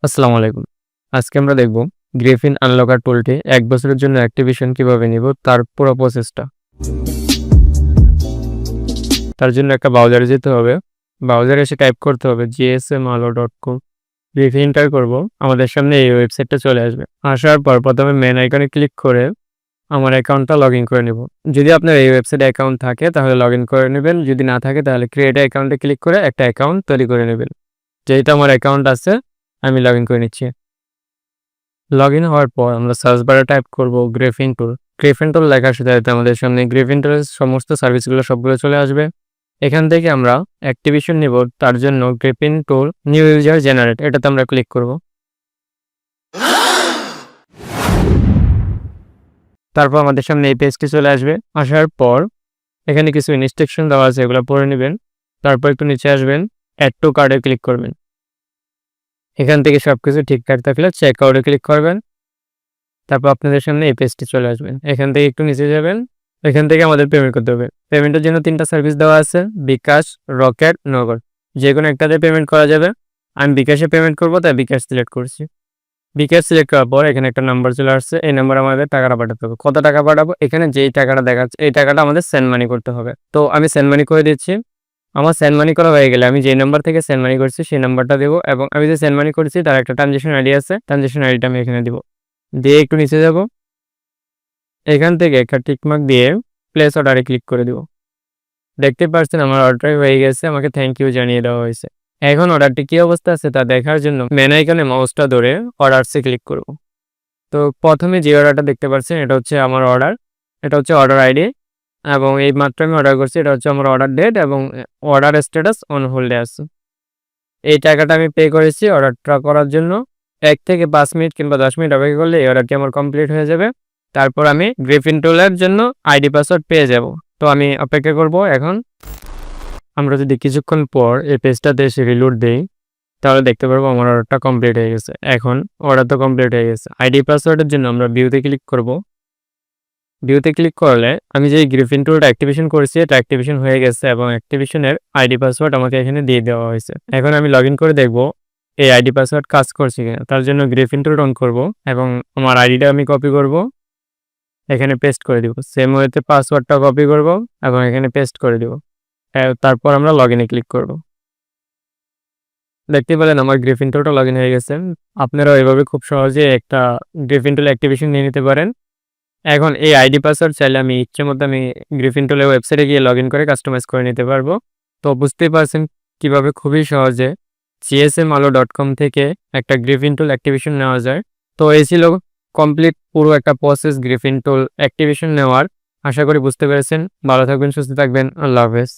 আসসালামু আলাইকুম। আজকে আমরা দেখব গ্রিফিন আনলকার টুলটি ১ বছরের জন্য অ্যাক্টিভেশন কিভাবে নিব তার পুরো প্রসেসটা। তার জন্য একটা ব্রাউজারে যেতে হবে। ব্রাউজারে এসে টাইপ করতে হবে gsmalo.com। গ্রিফিন এন্টার করব। আমাদের সামনে এই ওয়েবসাইটটা চলে আসবে। আসার পর প্রথমে মেইন আইকনে ক্লিক করে আমার অ্যাকাউন্টটা লগইন করে নিব। যদি আপনার এই ওয়েবসাইটে অ্যাকাউন্ট থাকে তাহলে লগইন করে নেবেন। যদি না থাকে তাহলে ক্রিয়েট অ্যাকাউন্টে ক্লিক করে একটা অ্যাকাউন্ট তৈরি করে নেবেন। যেহেতু আমার অ্যাকাউন্ট আছে আমি লগইন করে নিচ্ছি। লগইন হওয়ার পর আমরা সার্চ বারে টাইপ করব গ্রিফিন টুল। গ্রিফিন টুল লেখার সাথে সাথে আমাদের সামনে গ্রিফিন টুলের সমস্ত সার্ভিসগুলো সবগুলো চলে আসবে। এখান থেকে আমরা অ্যাক্টিভেশন নিব, তার জন্য গ্রিফিন টুল নিউ ইউজার জেনারেট এটাতে আমরা ক্লিক করব। তারপর আমাদের সামনে এই পেজটি চলে আসবে। আসার পর এখানে কিছু ইনস্ট্রাকশন দেওয়া আছে, এগুলো পড়ে নেবেন। তারপর একটু নিচে আসবেন, অ্যাড টু কার্ডে ক্লিক করবেন। এখান থেকে সবকিছু ঠিকঠাক থাকলে চেক আউটে ক্লিক করবেন। তারপর আপনাদের সামনে এই পেজটি চলে আসবে। এখান থেকে একটু নিচে যাবেন। এখান থেকে আমাদের পেমেন্ট করতে হবে। পেমেন্টের জন্য ৩টা সার্ভিস দেওয়া আছে, বিকাশ, রকেট, নগদ। যেকোনো একটাতে পেমেন্ট করা যাবে। আমি বিকাশে পেমেন্ট করব, তাই বিকাশ সিলেক্ট করছি। বিকাশ সিলেক্ট করার পর এখানে একটা নাম্বার চলে আসছে। এই নাম্বারে আমাদের টাকাটা পাঠাতে হবে। কত টাকা পাঠাবো? এখানে যেই টাকাটা দেখাচ্ছে এই টাকাটা আমাদের সেন্ড মানি করতে হবে। তো আমি সেন্ড মানি করে দিচ্ছি। আমার সেন্ড মানি করা হয়ে গেলে আমি যে নাম্বার থেকে সেন্ড মানি করছি সেই নাম্বারটা দেবো, এবং আমি যে সেন্ড মানি করেছি তার একটা ট্রানজ্যাকশন আইডি আছে, ট্রানজ্যাকশন আইডিটা আমি এখানে দিব। দিয়ে একটু নিচে যাব। এখান থেকে একটা টিকমার্ক দিয়ে প্লেস অর্ডারে ক্লিক করে দিব। দেখতে পাচ্ছেন আমার অর্ডার হয়ে গেছে, আমাকে থ্যাংক ইউ জানিয়ে দেওয়া হয়েছে। এখন অর্ডারটি কী অবস্থা আছে তা দেখার জন্য মেন আইকনে মাউসটা ধরে অর্ডারসে ক্লিক করব। তো প্রথমে যে অর্ডারটা দেখতে পাচ্ছেন এটা হচ্ছে আমার অর্ডার, এটা হচ্ছে অর্ডার আইডি, এবং এই মাত্র আমি অর্ডার করছি। এটা হচ্ছে আমার অর্ডার ডেট এবং অর্ডার স্ট্যাটাস অন হোল্ডে আছে। এই টাকাটা আমি পে করেছি অর্ডারটা করার জন্য। ১ থেকে ৫ মিনিট কিংবা ১০ মিনিট অপেক্ষা করলে এই অর্ডারটি আমার কমপ্লিট হয়ে যাবে। তারপর আমি গ্রিফিন টুলের জন্য আইডি পাসওয়ার্ড পেয়ে যাব। তো আমি অপেক্ষা করব এখন। আমরা যদি কিছুক্ষণ পর এই পেজটাতে এসে রিলোড দেই তাহলে দেখতে পারবো আমার অর্ডারটা কমপ্লিট হয়ে গেছে। এখন অর্ডার তো কমপ্লিট হয়ে গেছে। আইডি পাসওয়ার্ডের জন্য আমরা ভিউতে ক্লিক করব। ভিউতে ক্লিক করলে আমি যে গ্রিফিন টুলটা অ্যাক্টিভেশন করেছি এটা অ্যাক্টিভেশন হয়ে গেছে, এবং অ্যাক্টিভেশনের আইডি পাসওয়ার্ড আমাকে এখানে দিয়ে দেওয়া হয়েছে। এখন আমি লগইন করে দেখব এই আইডি পাসওয়ার্ড কাজ করছে কিনা। তার জন্য গ্রিফিন টুল অন করব এবং আমার আইডিটা আমি কপি করব, এখানে পেস্ট করে দিব। সেম ওয়েতে পাসওয়ার্ডটা কপি করব এবং এখানে পেস্ট করে দিব। তারপর আমরা লগইনে ক্লিক করব। দেখতে পেলেন আমার গ্রিফিন টুলটা লগইন হয়ে গেছে। আপনারাও এভাবে খুব সহজে একটা গ্রিফিন টুল অ্যাক্টিভেশন নিয়ে নিতে পারেন। এখন এই আইডি পাসওয়ার্ড চাইলে আমি ইচ্ছেমতো আমি গ্রিফিন টুলের ওয়েবসাইটে গিয়ে লগইন করে কাস্টমাইজ করে নিতে পারবো। তো বুঝতেই পারছেন কিভাবে খুবই সহজে gsmalo.com থেকে একটা গ্রিফিন টুল অ্যাক্টিভেশন নেওয়া যায়। তো এই ছিল কমপ্লিট পুরো একটা প্রসেস গ্রিফিন টুল অ্যাক্টিভেশন নেওয়ার। আশা করি বুঝতে পেরেছেন। ভালো থাকবেন, সুস্থ থাকবেন। আল্লাহ হাফেজ।